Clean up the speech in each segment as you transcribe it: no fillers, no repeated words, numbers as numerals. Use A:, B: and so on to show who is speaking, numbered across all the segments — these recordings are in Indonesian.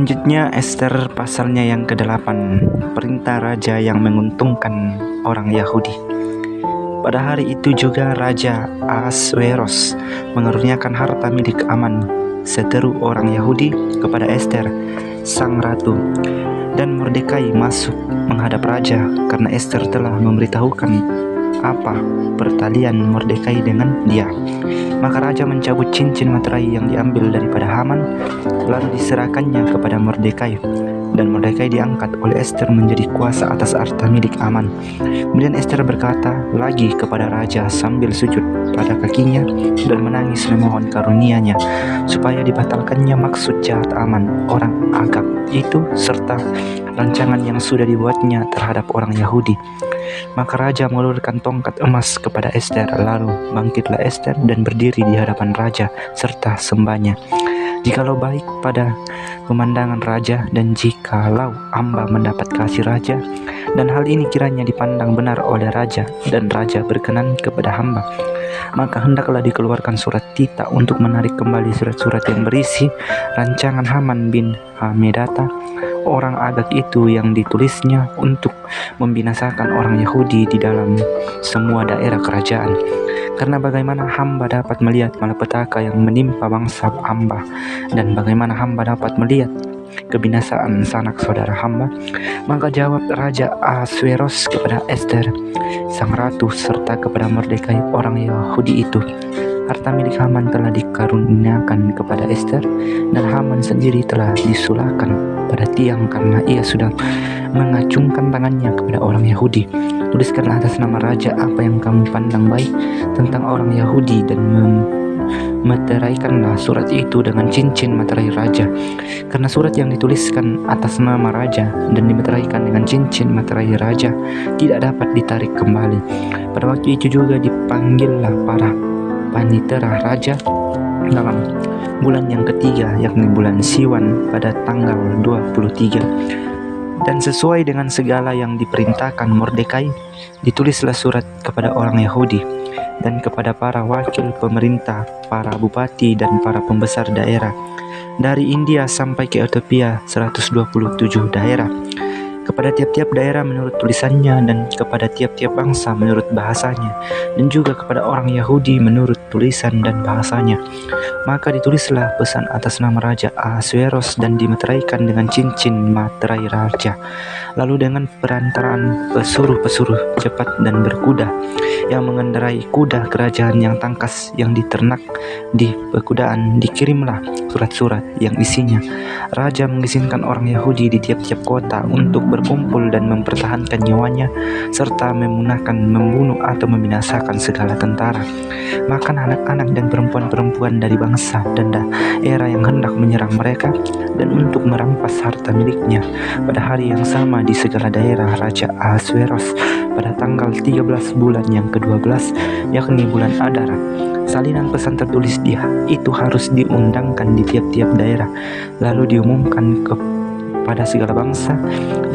A: Selanjutnya Ester pasalnya yang ke-8, perintah raja yang menguntungkan orang Yahudi. Pada hari itu juga Raja Ahasweros mengaruniakan harta milik Aman, seteru orang Yahudi, kepada Ester, sang ratu. Dan Mordekai masuk menghadap raja karena Ester telah memberitahukan apa pertalian Mordekai dengan dia. Maka raja mencabut cincin materai yang diambil daripada Haman, lalu diserahkannya kepada Mordekai. Dan Mordekai diangkat oleh Ester menjadi kuasa atas harta milik Aman. Kemudian Ester berkata lagi kepada raja sambil sujud pada kakinya dan menangis memohon karunia-Nya supaya dibatalkannya maksud jahat Aman orang Agag itu serta rancangan yang sudah dibuatnya terhadap orang Yahudi. Maka raja mengulurkan tongkat emas kepada Ester, lalu bangkitlah Ester dan berdiri di hadapan raja serta sembahnya. Jikalau baik pada pemandangan raja dan jikalau hamba mendapat kasih raja, dan hal ini kiranya dipandang benar oleh raja dan raja berkenan kepada hamba, maka hendaklah dikeluarkan surat tita untuk menarik kembali surat-surat yang berisi rancangan Haman bin Hamedata orang Agag itu yang ditulisnya untuk membinasakan orang Yahudi di dalam semua daerah kerajaan. Karena bagaimana hamba dapat melihat malapetaka yang menimpa bangsa hamba, dan bagaimana hamba dapat melihat kebinasaan sanak saudara hamba. Maka jawab Raja Ahasweros kepada Ester, sang ratu, serta kepada Mordekai orang Yahudi itu, harta milik Haman telah dikaruniakan kepada Ester, dan Haman sendiri telah disulahkan pada tiang karena ia sudah mengacungkan tangannya kepada orang Yahudi. Tuliskanlah atas nama raja apa yang kamu pandang baik tentang orang Yahudi, dan meteraikanlah surat itu dengan cincin materai raja. Karena surat yang dituliskan atas nama raja dan dimeteraikan dengan cincin materai raja tidak dapat ditarik kembali. Pada waktu itu juga dipanggillah para panitera raja dalam bulan yang ketiga, yakni bulan Siwan, pada tanggal 23. Dan sesuai dengan segala yang diperintahkan Mordekai, ditulislah surat kepada orang Yahudi dan kepada para wakil pemerintah, para bupati dan para pembesar daerah, dari India sampai ke Ethiopia 127 daerah, kepada tiap-tiap daerah menurut tulisannya, dan kepada tiap-tiap bangsa menurut bahasanya, dan juga kepada orang Yahudi menurut tulisan dan bahasanya. Maka ditulislah pesan atas nama Raja Ahasweros dan dimeteraikan dengan cincin materai raja. Lalu dengan perantaraan pesuruh-pesuruh cepat dan berkuda yang mengendarai kuda kerajaan yang tangkas yang diternak di pekudaan, dikirimlah surat-surat yang isinya raja mengizinkan orang Yahudi di tiap-tiap kota untuk berkumpul dan mempertahankan nyawanya, serta memunahkan, membunuh atau membinasakan segala tentara, makan anak-anak dan perempuan-perempuan dari bangsa dan daerah yang hendak menyerang mereka, dan untuk merampas harta miliknya. Pada hari yang sama di segala daerah Raja Ahasweros pada tanggal 13 bulan yang ke-12, yakni bulan Adar, salinan pesan tertulis dia itu harus diundangkan di tiap-tiap daerah, lalu diumumkan kepada segala bangsa,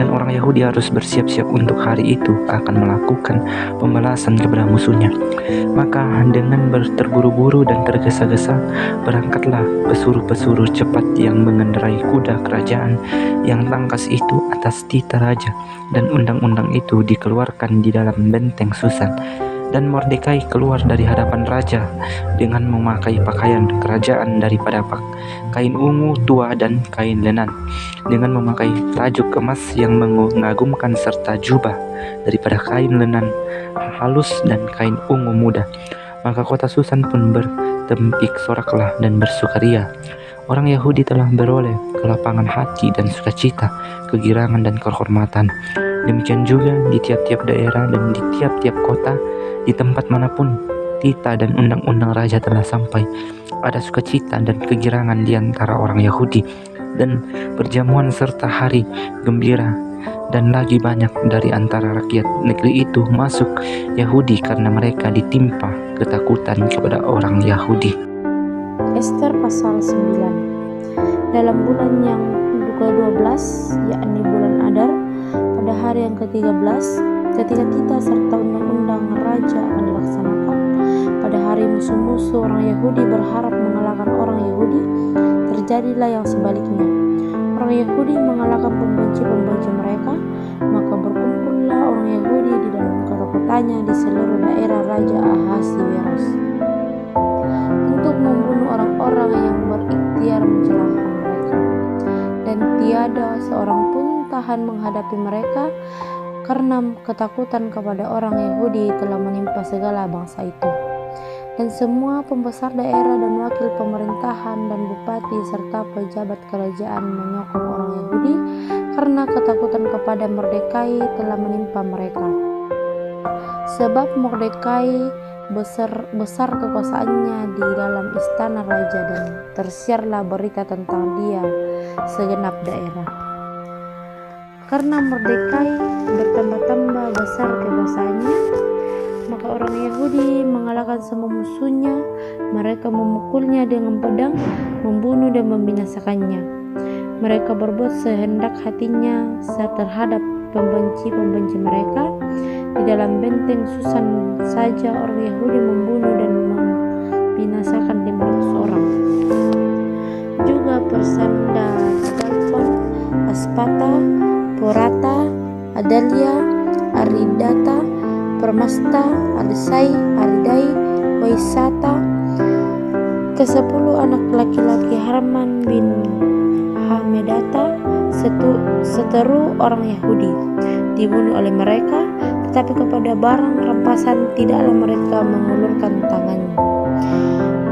A: dan orang Yahudi harus bersiap-siap untuk hari itu akan melakukan pembalasan kepada musuhnya. Maka dengan terburu-buru dan tergesa-gesa berangkatlah pesuruh-pesuruh cepat yang mengendarai kuda kerajaan yang tangkas itu atas tita raja, dan undang-undang itu dikeluarkan di dalam benteng Susan. Dan Mordekai keluar dari hadapan raja dengan memakai pakaian kerajaan daripada kain ungu tua dan kain lenan, dengan memakai tajuk emas yang mengagumkan serta jubah daripada kain lenan halus dan kain ungu muda. Maka kota Susan pun bertempik soraklah dan bersukaria. Orang Yahudi telah beroleh kelapangan hati dan sukacita, kegirangan dan kehormatan. Demikian juga di tiap-tiap daerah dan di tiap-tiap kota, di tempat manapun tita dan undang-undang raja telah sampai, ada sukacita dan kegirangan di antara orang Yahudi, dan perjamuan serta hari gembira, dan lagi banyak dari antara rakyat negeri itu masuk Yahudi karena mereka ditimpa ketakutan kepada orang Yahudi.
B: Ester pasal 9. Dalam bulan yang ke-12, yakni bulan Adar, pada hari yang ke-13, ketika tita serta undang-undang raja akan dilaksanakan, pada hari musuh-musuh orang Yahudi berharap mengalahkan orang Yahudi, terjadilah yang sebaliknya. orang Yahudi mengalahkan pembenci-pembenci mereka, maka berkumpullah orang Yahudi di dalam kota-kotanya di seluruh daerah Raja Ahasiweros untuk membunuh orang-orang yang berikhtiar mencelakakan mereka. Dan tiada seorang pun tahan menghadapi mereka, karena ketakutan kepada orang Yahudi telah menimpa segala bangsa itu. Dan semua pembesar daerah dan wakil pemerintahan dan bupati serta pejabat kerajaan menyokong orang Yahudi karena ketakutan kepada Mordekai telah menimpa mereka. Sebab Mordekai besar kekuasaannya di dalam istana raja, dan tersiarlah berita tentang dia segenap daerah. Karena Mordekai bertambah-tambah besar kekuasaannya, maka orang Yahudi mengalahkan semua musuhnya. Mereka memukulnya dengan pedang, membunuh dan membinasakannya. Mereka berbuat sehendak hatinya terhadap pembenci-pembenci mereka. Di dalam benteng Susan saja orang Yahudi membunuh dan membinasakan 500 orang. Juga Persanda, Dalfon, Aspata, Porata, Adalia, Aridata, Permasta, Alisai, Aridai, Waisata, ke-10 anak laki-laki Harman bin Hamedata, seteru orang Yahudi, dibunuh oleh mereka, tetapi kepada barang rampasan tidaklah mereka mengulurkan tangannya.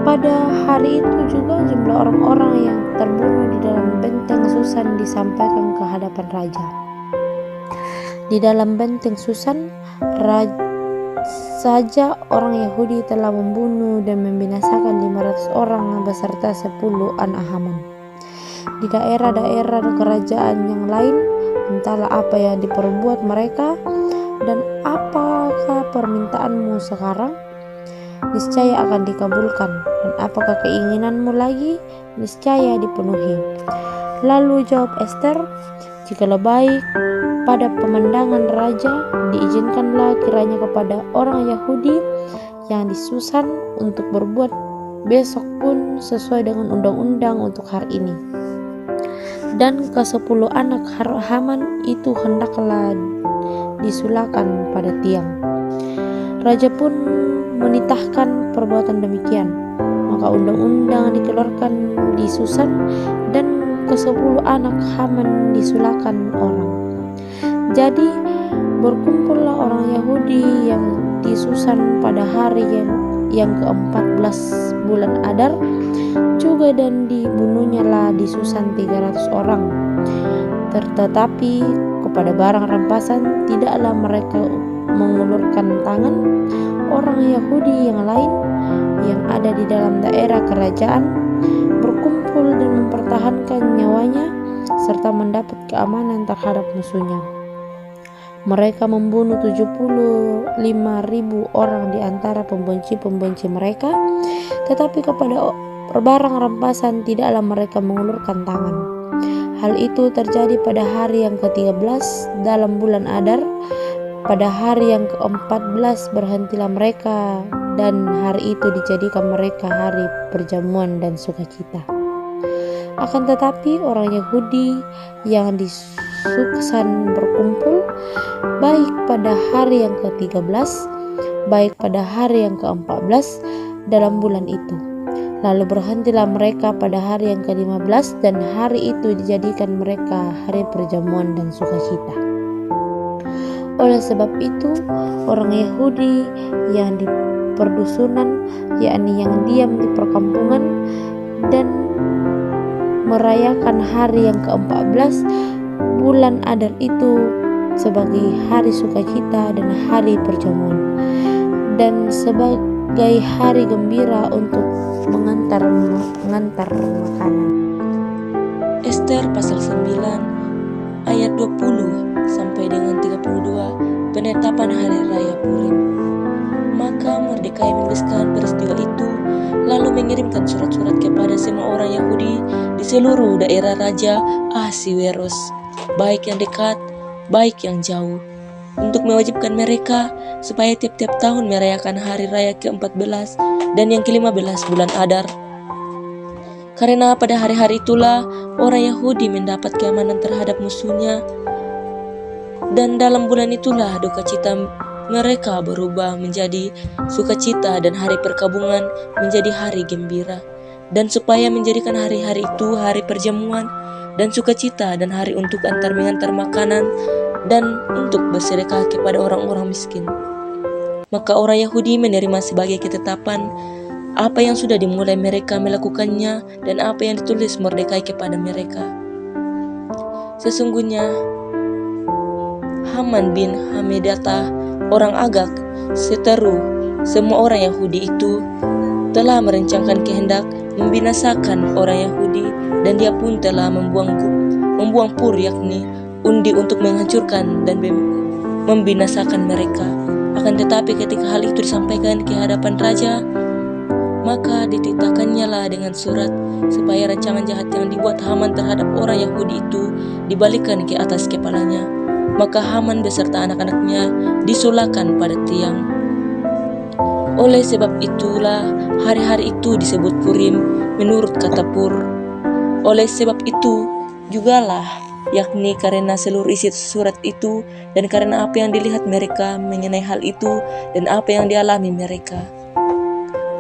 B: Pada hari itu juga jumlah orang-orang yang terbunuh di dalam benteng Susan disampaikan ke hadapan raja. Di dalam benteng Susan saja orang Yahudi telah membunuh dan membinasakan 500 orang beserta 10 anak Haman. Di daerah-daerah kerajaan yang lain, entahlah apa yang diperbuat mereka dan apakah permintaanmu sekarang, niscaya akan dikabulkan, dan apakah keinginanmu lagi, niscaya dipenuhi. Lalu jawab Ester, jikalau baik pada pemandangan raja, diizinkanlah kiranya kepada orang Yahudi yang di Susan untuk berbuat besok pun sesuai dengan undang-undang untuk hari ini. Dan ke-10 anak Haman itu hendaklah disulakan pada tiang. Raja pun menitahkan perbuatan demikian. Maka undang-undang dikeluarkan di Susan, dan ke-10 anak Haman disulakan orang. Jadi berkumpullah orang Yahudi yang di Susan pada hari yang ke-14 bulan Adar juga, dan dibunuhnya lah di Susan 300 orang. Tetapi kepada barang rampasan tidaklah mereka mengulurkan tangan. Orang Yahudi yang lain yang ada di dalam daerah kerajaan berkumpul dan mempertahankan nyawanya serta mendapat keamanan terhadap musuhnya. Mereka membunuh 75.000 orang di antara pembenci-pembenci mereka, tetapi kepada barang rampasan tidaklah mereka mengulurkan tangan. Hal itu terjadi pada hari yang ke-13 dalam bulan Adar. Pada hari yang ke-14 berhentilah mereka, dan hari itu dijadikan mereka hari perjamuan dan sukacita. Akan tetapi orang Yahudi yang di Susan berkumpul, baik pada hari yang ke-13, baik pada hari yang ke-14 dalam bulan itu. Lalu berhentilah mereka pada hari yang ke-15, dan hari itu dijadikan mereka hari perjamuan dan sukacita. Oleh sebab itu, orang Yahudi yang di perdusunan, yakni yang diam di perkampungan, dan merayakan hari yang ke-14 bulan Adar itu sebagai hari sukacita dan hari perjamuan, dan sebagai hari gembira untuk mengantar makanan.
C: Ester pasal 9 ayat 20 sampai dengan 32, penetapan hari raya Purim. Maka Mordekai menuliskan peristiwa itu, lalu mengirimkan surat-surat kepada semua orang Yahudi di seluruh daerah Raja Ahasiweros, baik yang dekat, baik yang jauh, untuk mewajibkan mereka supaya tiap-tiap tahun merayakan hari raya ke-14 dan yang ke-15 bulan Adar. Karena pada hari-hari itulah orang Yahudi mendapat keamanan terhadap musuhnya, dan dalam bulan itulah duka cita mereka berubah menjadi sukacita dan hari perkabungan menjadi hari gembira. Dan supaya menjadikan hari-hari itu hari perjamuan dan sukacita dan hari untuk antar mengantar makanan dan untuk bersedekah kepada orang-orang miskin, maka orang Yahudi menerima sebagai ketetapan apa yang sudah dimulai mereka melakukannya dan apa yang ditulis Mordekai kepada mereka. Sesungguhnya Haman bin Hamedata, orang Agag, seteru semua orang Yahudi itu, telah merencanakan kehendak membinasakan orang Yahudi, dan dia pun telah membuang pur, yakni undi, untuk menghancurkan dan membinasakan mereka. Akan tetapi ketika hal itu disampaikan ke hadapan raja, maka dititahkannya lah dengan surat supaya rancangan jahat yang dibuat Haman terhadap orang Yahudi itu dibalikkan ke atas kepalanya. Maka Haman beserta anak-anaknya disulahkan pada tiang. Oleh sebab itulah hari-hari itu disebut Purim menurut kata Pur. Oleh sebab itu jugalah, yakni karena seluruh isi surat itu dan karena apa yang dilihat mereka mengenai hal itu dan apa yang dialami mereka,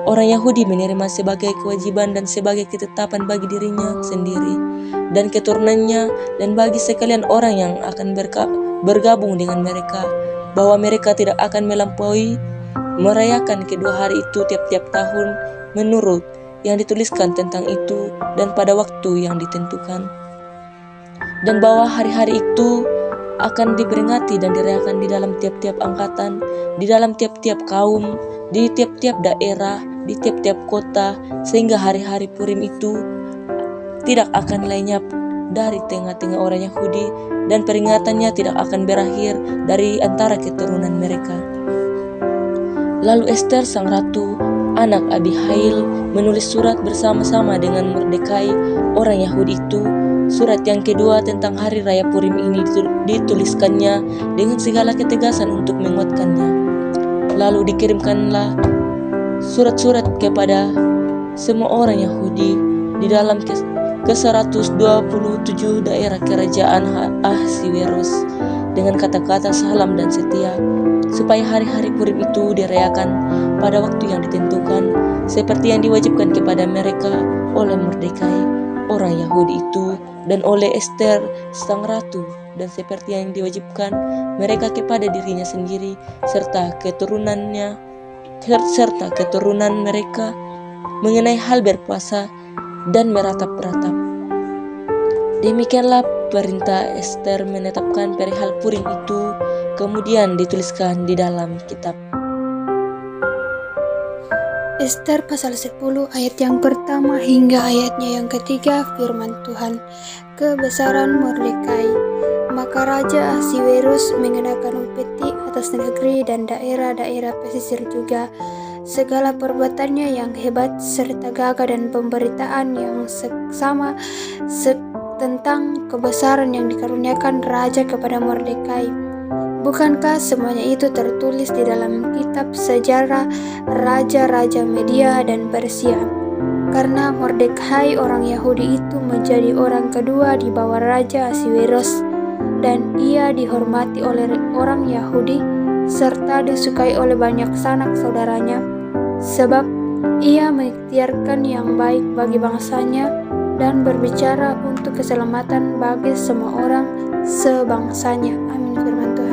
C: orang Yahudi menerima sebagai kewajiban dan sebagai ketetapan bagi dirinya sendiri dan keturunannya dan bagi sekalian orang yang akan bergabung dengan mereka, bahwa mereka tidak akan melampaui merayakan kedua hari itu tiap-tiap tahun menurut yang dituliskan tentang itu dan pada waktu yang ditentukan, dan bahwa hari-hari itu akan diperingati dan dirayakan di dalam tiap-tiap angkatan, di dalam tiap-tiap kaum, di tiap-tiap daerah, di tiap-tiap kota, sehingga hari-hari Purim itu tidak akan lenyap dari tengah-tengah orang Yahudi dan peringatannya tidak akan berakhir dari antara keturunan mereka. Lalu Ester sang ratu, anak Abihail, menulis surat bersama-sama dengan Mordekai, orang Yahudi itu. Surat yang kedua tentang hari raya Purim ini dituliskannya dengan segala ketegasan untuk menguatkannya. Lalu dikirimkanlah surat-surat kepada semua orang Yahudi di dalam ke-127 daerah kerajaan Ahasiweros dengan kata-kata salam dan setia, supaya hari-hari Purim itu dirayakan pada waktu yang ditentukan seperti yang diwajibkan kepada mereka oleh Mordekai, orang Yahudi itu, dan oleh Ester sang ratu, dan seperti yang diwajibkan mereka kepada dirinya sendiri serta keturunan mereka mengenai hal berpuasa dan meratap-ratap. Demikianlah perintah Ester menetapkan perihal Purim itu, kemudian dituliskan di dalam kitab.
D: Ester pasal 10 ayat yang pertama hingga ayatnya yang ketiga. Firman Tuhan. Kebesaran Mordekai. Maka Raja Ahasiwerus mengenakan upeti atas negeri dan daerah-daerah pesisir juga. Segala perbuatannya yang hebat serta gagah dan pemberitaan yang seksama tentang kebesaran yang dikaruniakan Raja kepada Mordekai. Bukankah semuanya itu tertulis di dalam kitab sejarah raja-raja Media dan Persia? Karena Mordekai orang Yahudi itu menjadi orang kedua di bawah Raja Ahasiwerus, dan ia dihormati oleh orang Yahudi serta disukai oleh banyak sanak saudaranya, sebab ia mengikhtiarkan yang baik bagi bangsanya dan berbicara untuk keselamatan bagi semua orang sebangsanya. Amin. Firman Tuhan.